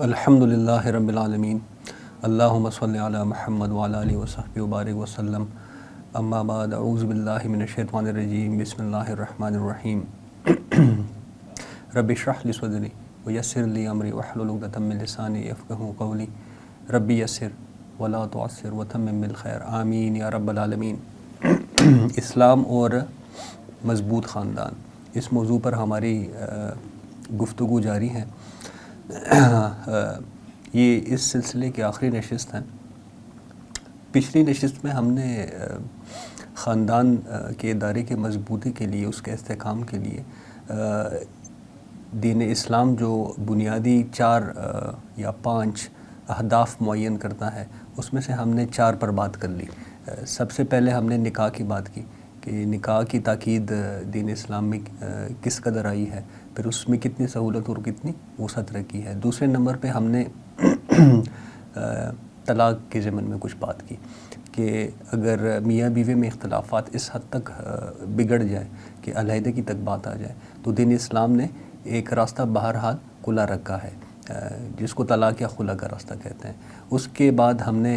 الحمدللہ رب العالمین اللہم صلی علی محمد وعلی آلہ وصحبہ وبارک وسلم اما بعد اعوذ باللہ من الشیطان الرجیم بسم اللہ الرحمن الرحیم رب اشرح لی صدری ویسر لی امری واحلل عقدۃ من لسانی یفقہوا قولی رب یسر ولا تعسر وتمم بالخیر آمین یا رب العالمین۔ اسلام اور مضبوط خاندان، اس موضوع پر ہماری گفتگو جاری ہے۔ یہ اس سلسلے کی آخری نشست ہے۔ پچھلی نشست میں ہم نے خاندان کے ادارے کی مضبوطی کے لیے، اس کے استحکام کے لیے دین اسلام جو بنیادی 4 یا 5 اہداف معین کرتا ہے، اس میں سے ہم نے 4 پر بات کر لی۔ سب سے پہلے ہم نے نکاح کی بات کی کہ نکاح کی تاکید دین اسلام میں کس قدر آئی ہے، پھر اس میں کتنی سہولت اور کتنی وسعت رکھی ہے۔ دوسرے نمبر پہ ہم نے طلاق کے ضمن میں کچھ بات کی کہ اگر میاں بیوی میں اختلافات اس حد تک بگڑ جائے کہ علیحدگی تک بات آ جائے تو دین اسلام نے ایک راستہ بہرحال کھلا رکھا ہے، جس کو طلاق یا خلا کا راستہ کہتے ہیں۔ اس کے بعد ہم نے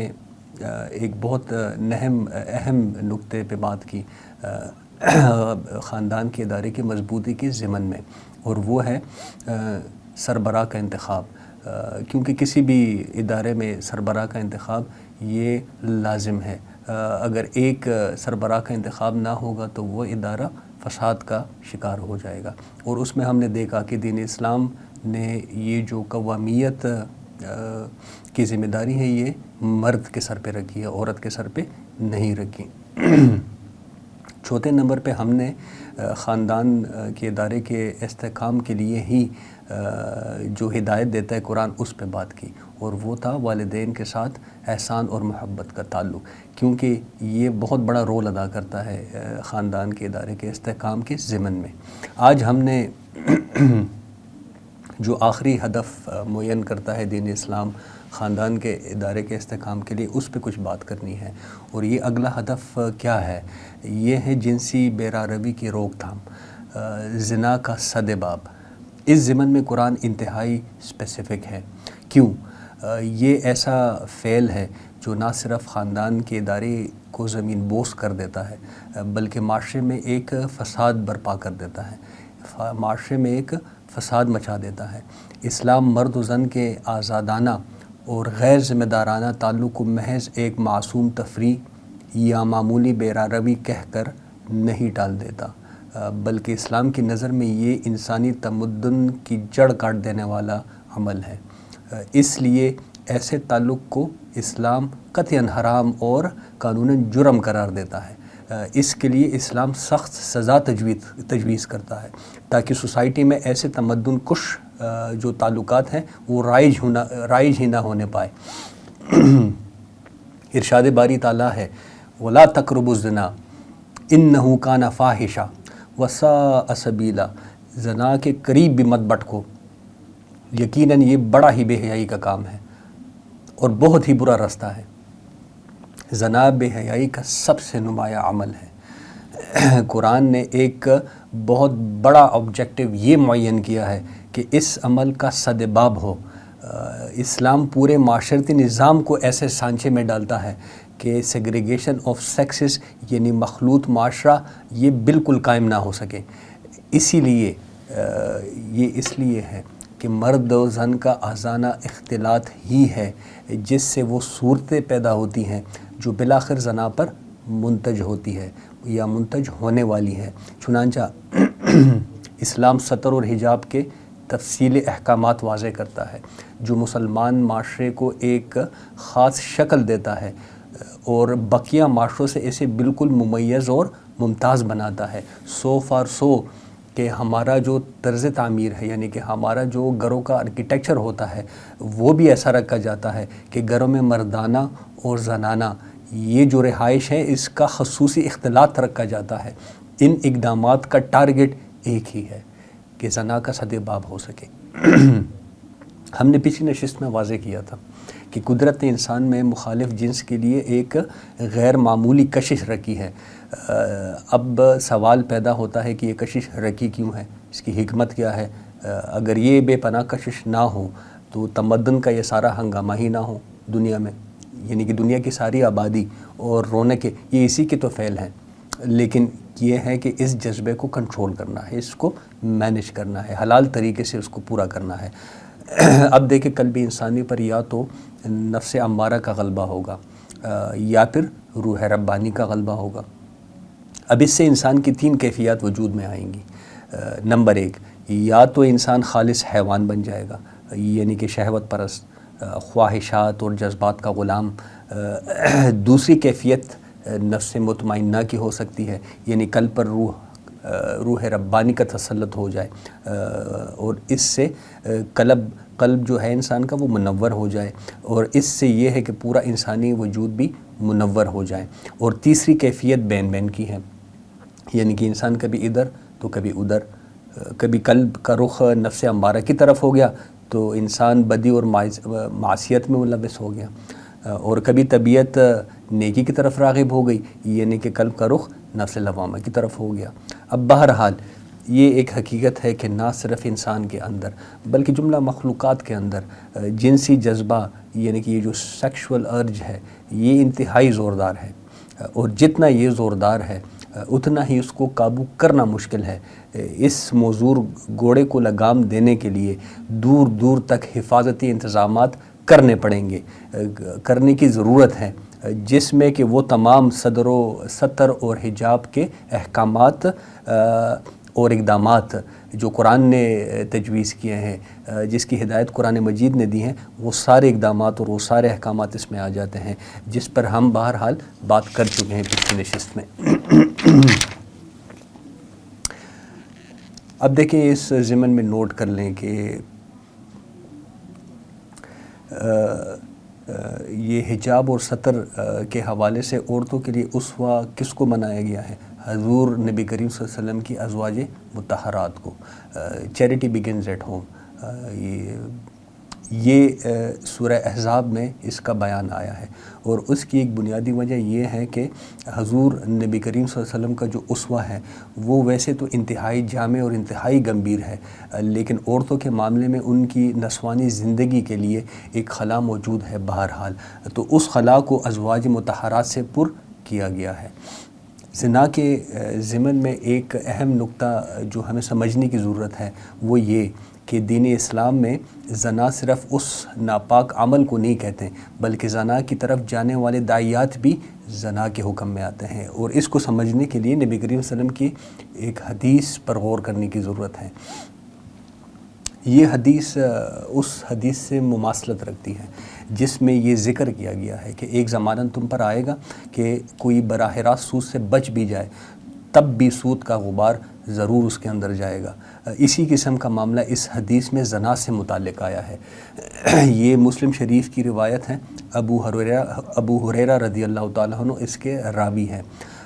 ایک بہت اہم نقطے پہ بات کی خاندان کے ادارے کی مضبوطی کے ضمن میں، اور وہ ہے سربراہ کا انتخاب، کیونکہ کسی بھی ادارے میں سربراہ کا انتخاب یہ لازم ہے۔ اگر ایک سربراہ کا انتخاب نہ ہوگا تو وہ ادارہ فساد کا شکار ہو جائے گا، اور اس میں ہم نے دیکھا کہ دین اسلام نے یہ جو قوامیت کی ذمہ داری ہے یہ مرد کے سر پہ رکھی ہے، عورت کے سر پہ نہیں رکھی۔ چوتھے نمبر پہ ہم نے خاندان کے ادارے کے استحکام کے لیے ہی جو ہدایت دیتا ہے قرآن، اس پہ بات کی، اور وہ تھا والدین کے ساتھ احسان اور محبت کا تعلق، کیونکہ یہ بہت بڑا رول ادا کرتا ہے خاندان کے ادارے کے استحکام کے ضمن میں۔ آج ہم نے جو آخری ہدف معین کرتا ہے دین اسلام خاندان کے ادارے کے استحکام کے لیے، اس پہ کچھ بات کرنی ہے، اور یہ اگلا ہدف کیا ہے؟ یہ ہے جنسی بیراروی کی روک تھام، زنا کا سدباب۔ اس ضمن میں قرآن انتہائی اسپیسیفک ہے۔ کیوں؟ یہ ایسا فعل ہے جو نہ صرف خاندان کے ادارے کو زمین بوس کر دیتا ہے، بلکہ معاشرے میں ایک فساد برپا کر دیتا ہے، معاشرے میں ایک فساد مچا دیتا ہے۔ اسلام مرد و زن کے آزادانہ اور غیر ذمہ دارانہ تعلق کو محض ایک معصوم تفریح یا معمولی بیراروی کہہ کر نہیں ٹال دیتا، بلکہ اسلام کی نظر میں یہ انسانی تمدن کی جڑ کاٹ دینے والا عمل ہے۔ اس لیے ایسے تعلق کو اسلام قطعاً حرام اور قانوناً جرم قرار دیتا ہے۔ اس کے لیے اسلام سخت سزا تجویز کرتا ہے تاکہ سوسائٹی میں ایسے تمدن کش جو تعلقات ہیں وہ رائج ہی نہ ہونے پائے۔ ارشاد باری تعالیٰ ہے وَلَا تَقْرَبُوا الزِّنَا إِنَّهُ كَانَ فَاحِشَةً وَسَاءَ سَبِيلًا۔ زنا کے قریب بھی مت بٹکو، یقیناً یہ بڑا ہی بے حیائی کا کام ہے اور بہت ہی برا راستہ ہے۔ زنا بے حیائی کا سب سے نمایاں عمل ہے۔ قرآن نے ایک بہت بڑا آبجیکٹیو یہ معین کیا ہے کہ اس عمل کا سدباب ہو۔ اسلام پورے معاشرتی نظام کو ایسے سانچے میں ڈالتا ہے کہ سیگریگیشن آف سیکسز یعنی مخلوط معاشرہ یہ بالکل قائم نہ ہو سکے۔ اسی لیے یہ اس لیے ہے کہ مرد و زن کا آزادانہ اختلاط ہی ہے جس سے وہ صورتیں پیدا ہوتی ہیں جو بالآخر زنا پر منتج ہوتی ہے یا منتج ہونے والی ہے۔ چنانچہ اسلام ستر اور حجاب کے تفصیلی احکامات واضح کرتا ہے جو مسلمان معاشرے کو ایک خاص شکل دیتا ہے اور بقیہ معاشروں سے اسے بالکل ممیز اور ممتاز بناتا ہے۔ 100% کہ ہمارا جو طرز تعمیر ہے، یعنی کہ ہمارا جو گھروں کا آرکیٹیکچر ہوتا ہے، وہ بھی ایسا رکھا جاتا ہے کہ گھروں میں مردانہ اور زنانہ یہ جو رہائش ہے اس کا خصوصی اختلاط رکھا جاتا ہے۔ ان اقدامات کا ٹارگٹ ایک ہی ہے کہ زنا کا سدباب ہو سکے۔ ہم نے پچھلی نشست میں واضح کیا تھا کہ قدرت نے انسان میں مخالف جنس کے لیے ایک غیر معمولی کشش رکھی ہے۔ اب سوال پیدا ہوتا ہے کہ یہ کشش رکھی کیوں ہے، اس کی حکمت کیا ہے؟ اگر یہ بے پناہ کشش نہ ہو تو تمدن کا یہ سارا ہنگامہ ہی نہ ہو دنیا میں، یعنی کہ دنیا کی ساری آبادی اور رونقیں یہ اسی کے تو فعل ہیں، لیکن یہ ہے کہ اس جذبے کو کنٹرول کرنا ہے، اس کو مینیج کرنا ہے، حلال طریقے سے اس کو پورا کرنا ہے۔ اب دیکھیں کل بھی انسانی پر یا تو نفس امارہ کا غلبہ ہوگا یا پھر روح ربانی کا غلبہ ہوگا۔ اب اس سے انسان کی 3 کیفیات وجود میں آئیں گی۔ نمبر 1، یا تو انسان خالص حیوان بن جائے گا، یعنی کہ شہوت پرست، خواہشات اور جذبات کا غلام۔ دوسری کیفیت نفس مطمئنہ کی ہو سکتی ہے، یعنی قلب پر روح ربانی کا تسلط ہو جائے اور اس سے قلب جو ہے انسان کا وہ منور ہو جائے، اور اس سے یہ ہے کہ پورا انسانی وجود بھی منور ہو جائے۔ اور تیسری کیفیت بین بین کی ہے، یعنی کہ انسان کبھی ادھر تو کبھی ادھر، کبھی قلب کا رخ نفس امارہ کی طرف ہو گیا تو انسان بدی اور معصیت میں ملوث ہو گیا، اور کبھی طبیعت نیکی کی طرف راغب ہو گئی، یعنی کہ قلب کا رخ نفس لوامہ کی طرف ہو گیا۔ اب بہرحال یہ ایک حقیقت ہے کہ نہ صرف انسان کے اندر بلکہ جملہ مخلوقات کے اندر جنسی جذبہ، یعنی کہ یہ جو سیکشول ارج ہے یہ انتہائی زوردار ہے، اور جتنا یہ زوردار ہے اتنا ہی اس کو قابو کرنا مشکل ہے۔ اس موزور گھوڑے کو لگام دینے کے لیے دور دور تک حفاظتی انتظامات کرنے پڑیں گے، کرنے کی ضرورت ہے، جس میں کہ وہ تمام ستر اور حجاب کے احکامات اور اقدامات جو قرآن نے تجویز کیے ہیں، جس کی ہدایت قرآن مجید نے دی ہیں، وہ سارے اقدامات اور وہ سارے احکامات اس میں آ جاتے ہیں، جس پر ہم بہرحال بات کر چکے ہیں پچھلی نشست میں۔ اب دیکھیں اس ضمن میں نوٹ کر لیں کہ یہ حجاب اور ستر کے حوالے سے عورتوں کے لیے اسوہ کس کو بنایا گیا ہے؟ حضور نبی کریم صلی اللہ علیہ وسلم کی ازواج مطہرات کو۔ چیریٹی بگنز ایٹ ہوم، یہ سورہ احزاب میں اس کا بیان آیا ہے، اور اس کی ایک بنیادی وجہ یہ ہے کہ حضور نبی کریم صلی اللہ علیہ وسلم کا جو اسوہ ہے وہ ویسے تو انتہائی جامع اور انتہائی گمبھیر ہے، لیکن عورتوں کے معاملے میں ان کی نسوانی زندگی کے لیے ایک خلا موجود ہے بہرحال، تو اس خلا کو ازواج مطہرات سے پر کیا گیا ہے۔ زنا کے ضمن میں ایک اہم نقطہ جو ہمیں سمجھنے کی ضرورت ہے وہ یہ کہ دین اسلام میں زنا صرف اس ناپاک عمل کو نہیں کہتے، بلکہ زنا کی طرف جانے والے داعیات بھی زنا کے حکم میں آتے ہیں، اور اس کو سمجھنے کے لیے نبی کریم صلی اللہ علیہ وسلم کی ایک حدیث پر غور کرنے کی ضرورت ہے۔ یہ حدیث اس حدیث سے مماثلت رکھتی ہے جس میں یہ ذکر کیا گیا ہے کہ ایک زمانہ تم پر آئے گا کہ کوئی براہ راست سود سے بچ بھی جائے تب بھی سود کا غبار ضرور اس کے اندر جائے گا۔ اسی قسم کا معاملہ اس حدیث میں زنا سے متعلق آیا ہے۔ یہ مسلم شریف کی روایت ہے، ابو ہریرہ رضی اللہ تعالیٰ عنہ اس کے راوی ہیں۔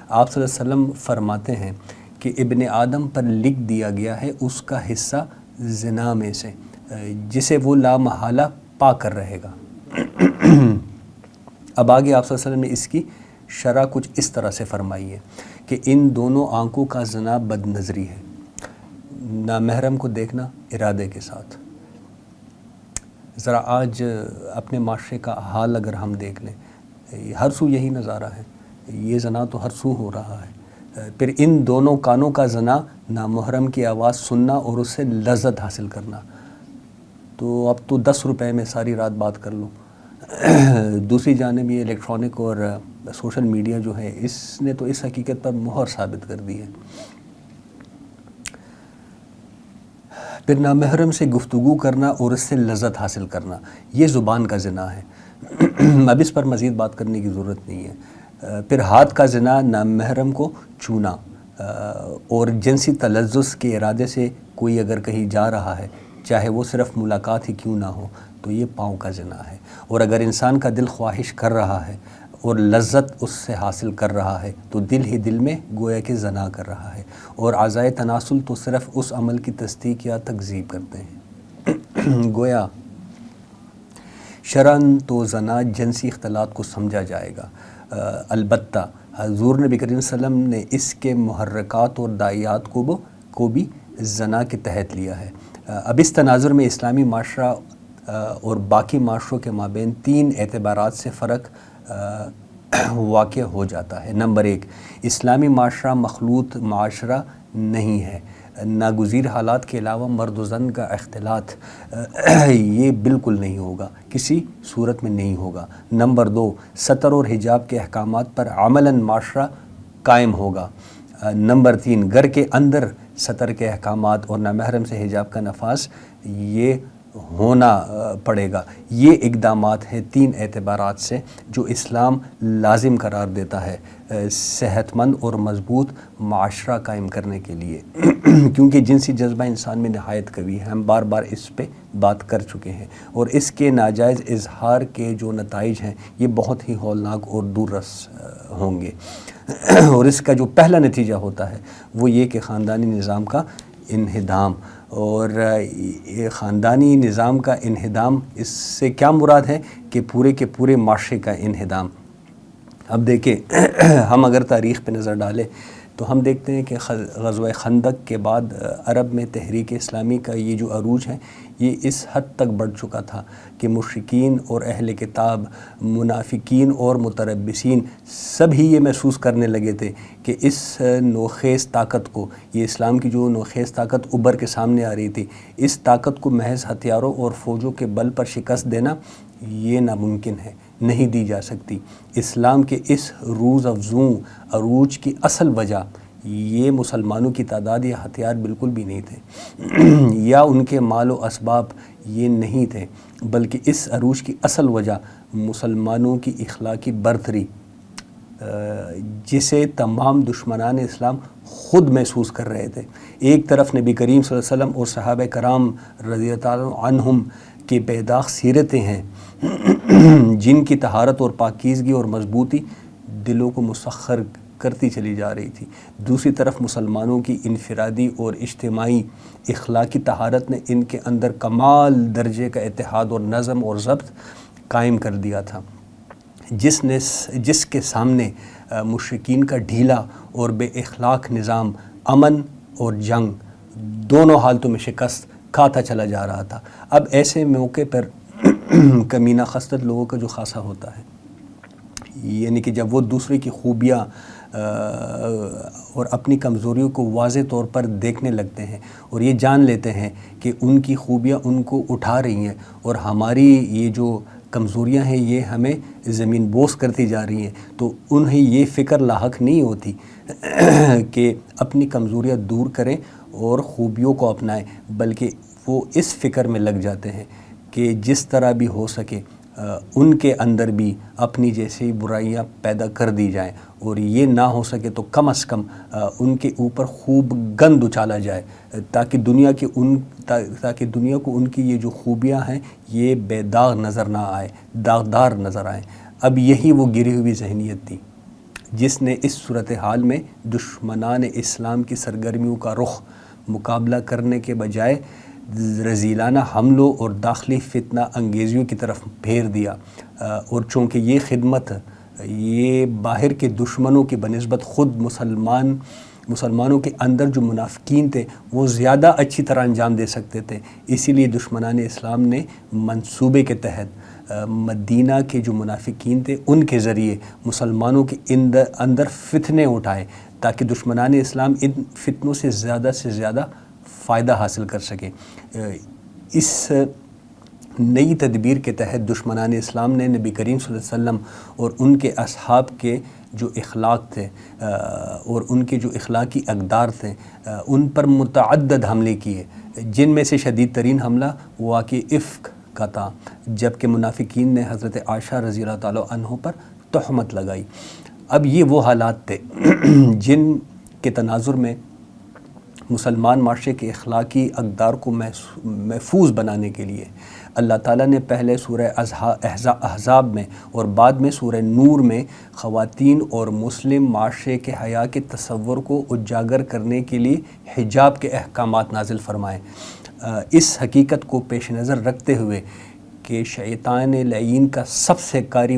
آپ صلی اللہ علیہ وسلم فرماتے ہیں کہ ابن آدم پر لکھ دیا گیا ہے اس کا حصہ زنا میں سے، جسے وہ لا محالہ پا کر رہے گا۔ اب آگے آپ صلی اللہ علیہ وسلم نے اس کی شرح کچھ اس طرح سے فرمائی ہے کہ ان دونوں آنکھوں کا زنا بد نظری ہے، نامحرم کو دیکھنا ارادے کے ساتھ۔ ذرا آج اپنے معاشرے کا حال اگر ہم دیکھ لیں، ہر سو یہی نظارہ ہے، یہ زنا تو ہر سو ہو رہا ہے۔ پھر ان دونوں کانوں کا زنا نامحرم کی آواز سننا اور اس سے لذت حاصل کرنا، تو اب تو 10 روپے میں ساری رات بات کر لو۔ دوسری جانب یہ الیکٹرانک اور سوشل میڈیا جو ہے اس نے تو اس حقیقت پر مہر ثابت کر دی ہے۔ پھر نامحرم سے گفتگو کرنا اور اس سے لذت حاصل کرنا، یہ زبان کا زنا ہے، اب اس پر مزید بات کرنے کی ضرورت نہیں ہے۔ پھر ہاتھ کا زنا نامحرم کو چھونا، اور جنسی تلذذ کے ارادے سے کوئی اگر کہیں جا رہا ہے، چاہے وہ صرف ملاقات ہی کیوں نہ ہو، تو یہ پاؤں کا زنا ہے۔ اور اگر انسان کا دل خواہش کر رہا ہے اور لذت اس سے حاصل کر رہا ہے تو دل ہی دل میں گویا کہ زنا کر رہا ہے، اور اعضائے تناسل تو صرف اس عمل کی تصدیق یا تکذیب کرتے ہیں۔ گویا شرعاً تو زنا جنسی اختلاط کو سمجھا جائے گا، البتہ حضور نبی کریم صلی اللہ علیہ وسلم نے اس کے محرکات اور داعیات کو بھی زنا کے تحت لیا ہے۔ اب اس تناظر میں اسلامی معاشرہ اور باقی معاشروں کے مابین 3 اعتبارات سے فرق واقع ہو جاتا ہے۔ نمبر 1، اسلامی معاشرہ مخلوط معاشرہ نہیں ہے۔ ناگزیر حالات کے علاوہ مرد و زن کا اختلاط یہ بالکل نہیں ہوگا، کسی صورت میں نہیں ہوگا۔ نمبر 2، ستر اور حجاب کے احکامات پر عملاً معاشرہ قائم ہوگا۔ نمبر 3، گھر کے اندر ستر کے احکامات اور نامحرم سے حجاب کا نفاذ یہ ہونا پڑے گا۔ یہ اقدامات ہیں 3 اعتبارات سے جو اسلام لازم قرار دیتا ہے صحت مند اور مضبوط معاشرہ قائم کرنے کے لیے، کیونکہ جنسی جذبہ انسان میں نہایت قوی ہے، ہم بار بار اس پہ بات کر چکے ہیں، اور اس کے ناجائز اظہار کے جو نتائج ہیں یہ بہت ہی ہولناک اور دور رس ہوں گے، اور اس کا جو پہلا نتیجہ ہوتا ہے وہ یہ کہ خاندانی نظام کا انہدام۔ اور خاندانی نظام کا انہدام، اس سے کیا مراد ہے کہ پورے کے پورے معاشرے کا انہدام۔ اب دیکھیں ہم اگر تاریخ پہ نظر ڈالیں تو ہم دیکھتے ہیں کہ غزوہ خندق کے بعد عرب میں تحریک اسلامی کا یہ جو عروج ہے یہ اس حد تک بڑھ چکا تھا کہ مشرکین اور اہل کتاب، منافقین اور متربصین سب ہی یہ محسوس کرنے لگے تھے کہ اس نوخیز طاقت کو، یہ اسلام کی جو نوخیز طاقت ابھر کے سامنے آ رہی تھی، اس طاقت کو محض ہتھیاروں اور فوجوں کے بل پر شکست دینا یہ ناممکن ہے، نہیں دی جا سکتی۔ اسلام کے اس روز افزوں عروج کی اصل وجہ یہ مسلمانوں کی تعداد یا ہتھیار بالکل بھی نہیں تھے یا ان کے مال و اسباب یہ نہیں تھے، بلکہ اس عروج کی اصل وجہ مسلمانوں کی اخلاقی برتری جسے تمام دشمنان اسلام خود محسوس کر رہے تھے۔ ایک طرف نبی کریم صلی اللہ علیہ وسلم اور صحابہ کرام رضی اللہ عنہم کی بیداغ سیرتیں ہیں جن کی طہارت اور پاکیزگی اور مضبوطی دلوں کو مسخر کرتی چلی جا رہی تھی، دوسری طرف مسلمانوں کی انفرادی اور اجتماعی اخلاقی طہارت نے ان کے اندر کمال درجے کا اتحاد اور نظم اور ضبط قائم کر دیا تھا، جس کے سامنے مشرکین کا ڈھیلا اور بے اخلاق نظام امن اور جنگ دونوں حالتوں میں شکست کھاتا چلا جا رہا تھا۔ اب ایسے موقع پر کمینہ خصلت لوگوں کا جو خاصا ہوتا ہے، یعنی کہ جب وہ دوسرے کی خوبیاں اور اپنی کمزوریوں کو واضح طور پر دیکھنے لگتے ہیں اور یہ جان لیتے ہیں کہ ان کی خوبیاں ان کو اٹھا رہی ہیں اور ہماری یہ جو کمزوریاں ہیں یہ ہمیں زمین بوس کرتی جا رہی ہیں، تو انہیں یہ فکر لاحق نہیں ہوتی کہ اپنی کمزوریاں دور کریں اور خوبیوں کو اپنائیں، بلکہ وہ اس فکر میں لگ جاتے ہیں کہ جس طرح بھی ہو سکے ان کے اندر بھی اپنی جیسی برائیاں پیدا کر دی جائیں، اور یہ نہ ہو سکے تو کم از کم ان کے اوپر خوب گند اچالا جائے تاکہ دنیا کو ان کی یہ جو خوبیاں ہیں یہ بے داغ نظر نہ آئے، داغدار نظر آئیں۔ اب یہی وہ گری ہوئی ذہنیت تھی جس نے اس صورتحال میں دشمنان اسلام کی سرگرمیوں کا رخ مقابلہ کرنے کے بجائے رذیلانہ حملوں اور داخلی فتنہ انگیزیوں کی طرف پھیر دیا، اور چونکہ یہ خدمت یہ باہر کے دشمنوں کی بنسبت خود مسلمانوں کے اندر جو منافقین تھے وہ زیادہ اچھی طرح انجام دے سکتے تھے، اسی لیے دشمنان اسلام نے منصوبے کے تحت مدینہ کے جو منافقین تھے ان کے ذریعے مسلمانوں کے اندر فتنے اٹھائے تاکہ دشمنان اسلام ان فتنوں سے زیادہ فائدہ حاصل کر سکیں۔ اس نئی تدبیر کے تحت دشمنان اسلام نے نبی کریم صلی اللہ علیہ وسلم اور ان کے اصحاب کے جو اخلاق تھے اور ان کے جو اخلاقی اقدار تھے ان پر متعدد حملے کیے، جن میں سے شدید ترین حملہ واقع افک کا تھا، جبکہ منافقین نے حضرت عائشہ رضی اللہ تعالیٰ عنہ پر تہمت لگائی۔ اب یہ وہ حالات تھے جن کے تناظر میں مسلمان معاشرے کے اخلاقی اقدار کو محفوظ بنانے کے لیے اللہ تعالیٰ نے پہلے سورہ احزاب میں اور بعد میں سورہ نور میں خواتین اور مسلم معاشرے کے حیا کے تصور کو اجاگر کرنے کے لیے حجاب کے احکامات نازل فرمائے۔ اس حقیقت کو پیش نظر رکھتے ہوئے کہ شیطان لعین کا سب سے کاری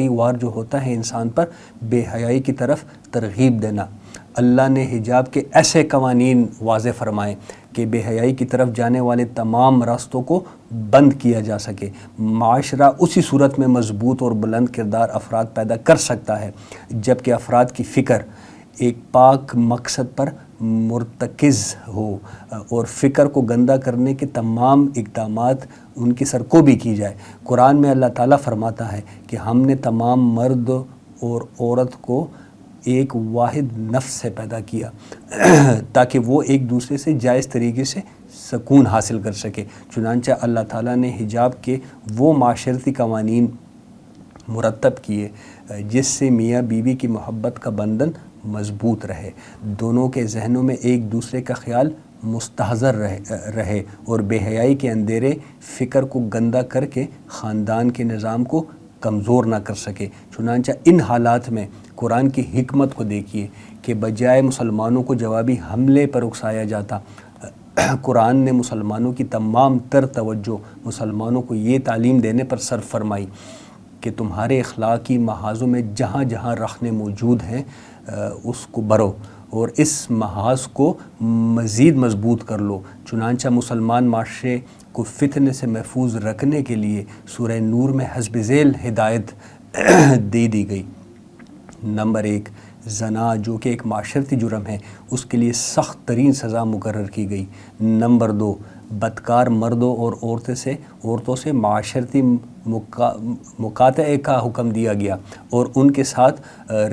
وار جو ہوتا ہے انسان پر بے حیائی کی طرف ترغیب دینا، اللہ نے حجاب کے ایسے قوانین واضح فرمائے کہ بے حیائی کی طرف جانے والے تمام راستوں کو بند کیا جا سکے۔ معاشرہ اسی صورت میں مضبوط اور بلند کردار افراد پیدا کر سکتا ہے جب کہ افراد کی فکر ایک پاک مقصد پر مرتکز ہو اور فکر کو گندہ کرنے کے تمام اقدامات ان کی سرکوبی کی جائے۔ قرآن میں اللہ تعالیٰ فرماتا ہے کہ ہم نے تمام مرد اور عورت کو ایک واحد نفس سے پیدا کیا تاکہ وہ ایک دوسرے سے جائز طریقے سے سکون حاصل کر سکے۔ چنانچہ اللہ تعالیٰ نے حجاب کے وہ معاشرتی قوانین مرتب کیے جس سے میاں بیوی کی محبت کا بندھن مضبوط رہے، دونوں کے ذہنوں میں ایک دوسرے کا خیال مستحضر رہے اور بے حیائی کے اندھیرے فکر کو گندہ کر کے خاندان کے نظام کو کمزور نہ کر سکے۔ چنانچہ ان حالات میں قرآن کی حکمت کو دیکھیے کہ بجائے مسلمانوں کو جوابی حملے پر اکسایا جاتا، قرآن نے مسلمانوں کی تمام تر توجہ مسلمانوں کو یہ تعلیم دینے پر صرف فرمائی کہ تمہارے اخلاقی محاذوں میں جہاں جہاں رخنے موجود ہیں اس کو بھرو اور اس محاذ کو مزید مضبوط کر لو۔ چنانچہ مسلمان معاشرے کو فتنے سے محفوظ رکھنے کے لیے سورہ نور میں حسب ذیل ہدایت دے دی گئی۔ نمبر 1، زنا جو کہ ایک معاشرتی جرم ہے، اس کے لیے سخت ترین سزا مقرر کی گئی۔ نمبر 2، بدکار مردوں اور عورتوں سے معاشرتی مقاطعے کا حکم دیا گیا اور ان کے ساتھ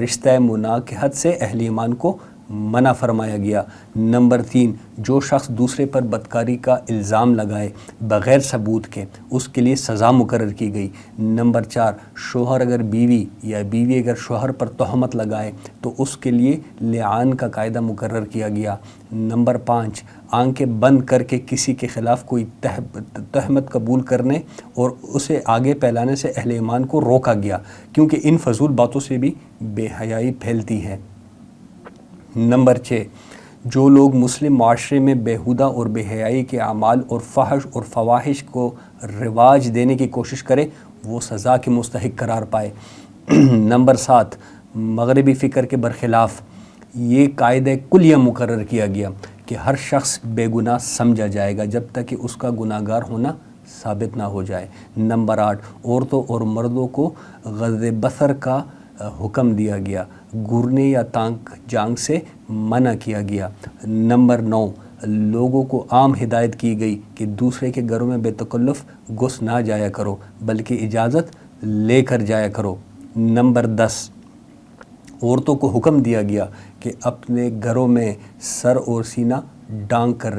رشتہ مناکحت سے اہل ایمان کو منع فرمایا گیا۔ نمبر 3، جو شخص دوسرے پر بدکاری کا الزام لگائے بغیر ثبوت کے، اس کے لیے سزا مقرر کی گئی۔ نمبر 4، شوہر اگر بیوی یا بیوی اگر شوہر پر تہمت لگائے تو اس کے لیے لعان کا قاعدہ مقرر کیا گیا۔ نمبر 5، آنکھیں بند کر کے کسی کے خلاف کوئی تہمت قبول کرنے اور اسے آگے پھیلانے سے اہل ایمان کو روکا گیا، کیونکہ ان فضول باتوں سے بھی بے حیائی پھیلتی ہے۔ نمبر 6، جو لوگ مسلم معاشرے میں بیہودہ اور بے حیائی کے اعمال اور فحش اور فواحش کو رواج دینے کی کوشش کرے وہ سزا کے مستحق قرار پائے۔ نمبر 7، مغربی فکر کے برخلاف یہ قاعدہ کلیہ مقرر کیا گیا کہ ہر شخص بے گناہ سمجھا جائے گا جب تک کہ اس کا گناہ گار ہونا ثابت نہ ہو جائے۔ نمبر 8، عورتوں اور مردوں کو غض بصر کا حکم دیا گیا، گھورنے یا جانگ سے منع کیا گیا۔ نمبر 9، لوگوں کو عام ہدایت کی گئی کہ دوسرے کے گھروں میں بے تکلف گھس نہ جایا کرو بلکہ اجازت لے کر جایا کرو۔ نمبر 10، عورتوں کو حکم دیا گیا کہ اپنے گھروں میں سر اور سینہ ڈھانک کر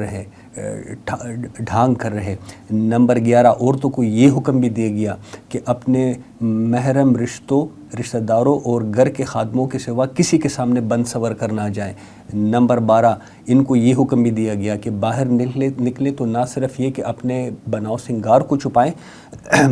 رہے۔ نمبر 11، عورتوں کو یہ حکم بھی دیا گیا کہ اپنے محرم رشتہ داروں اور گھر کے خادموں کے سوا کسی کے سامنے بند سور کر نہ جائیں۔ نمبر 12، ان کو یہ حکم بھی دیا گیا کہ باہر نکلے تو نہ صرف یہ کہ اپنے بناؤ سنگار کو چھپائیں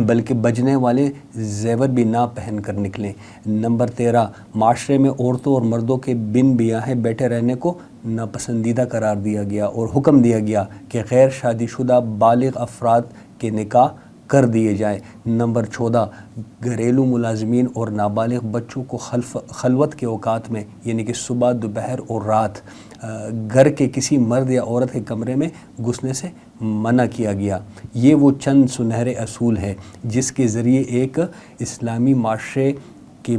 بلکہ بجنے والے زیور بھی نہ پہن کر نکلیں۔ نمبر 13، معاشرے میں عورتوں اور مردوں کے بن بیاہیں بیٹھے رہنے کو ناپسندیدہ قرار دیا گیا اور حکم دیا گیا کہ غیر شادی شدہ بالغ افراد کے نکاح کر دیے جائیں۔ نمبر 14، گھریلو ملازمین اور نابالغ بچوں کو خلوت کے اوقات میں یعنی کہ صبح، دوپہر اور رات گھر کے کسی مرد یا عورت کے کمرے میں گھسنے سے منع کیا گیا۔ یہ وہ چند سنہرے اصول ہیں جس کے ذریعے ایک اسلامی معاشرے کے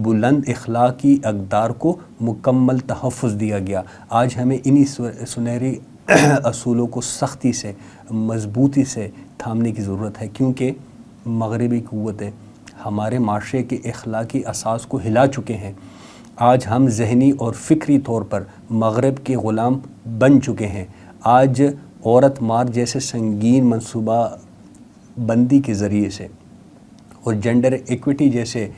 بلند اخلاقی اقدار کو مکمل تحفظ دیا گیا۔ آج ہمیں انہی سنہری اصولوں کو سختی سے، مضبوطی سے تھامنے کی ضرورت ہے، کیونکہ مغربی قوتیں ہمارے معاشرے کے اخلاقی اساس کو ہلا چکے ہیں۔ آج ہم ذہنی اور فکری طور پر مغرب کے غلام بن چکے ہیں۔ آج عورت مار جیسے سنگین منصوبہ بندی کے ذریعے سے اور جینڈر ایکوٹی جیسے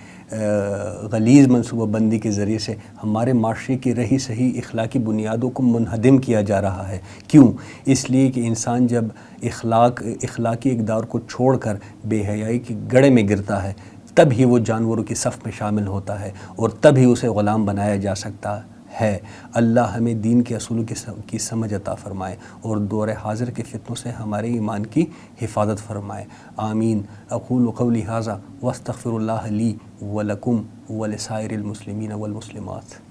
غلیظ منصوبہ بندی کے ذریعے سے ہمارے معاشرے کی رہی صحیح اخلاقی بنیادوں کو منہدم کیا جا رہا ہے۔ کیوں؟ اس لیے کہ انسان جب اخلاقی اقدار کو چھوڑ کر بے حیائی کے گڑھے میں گرتا ہے تب ہی وہ جانوروں کی صف میں شامل ہوتا ہے اور تب ہی اسے غلام بنایا جا سکتا ہے۔ اللہ ہمیں دین کے اصولوں کی سمجھ عطا فرمائے اور دور حاضر کے فتنوں سے ہمارے ایمان کی حفاظت فرمائے۔ آمین۔ اقول قولی ھذا واستغفر اللہ لی ولکم ولسائر المسلمین والمسلمات۔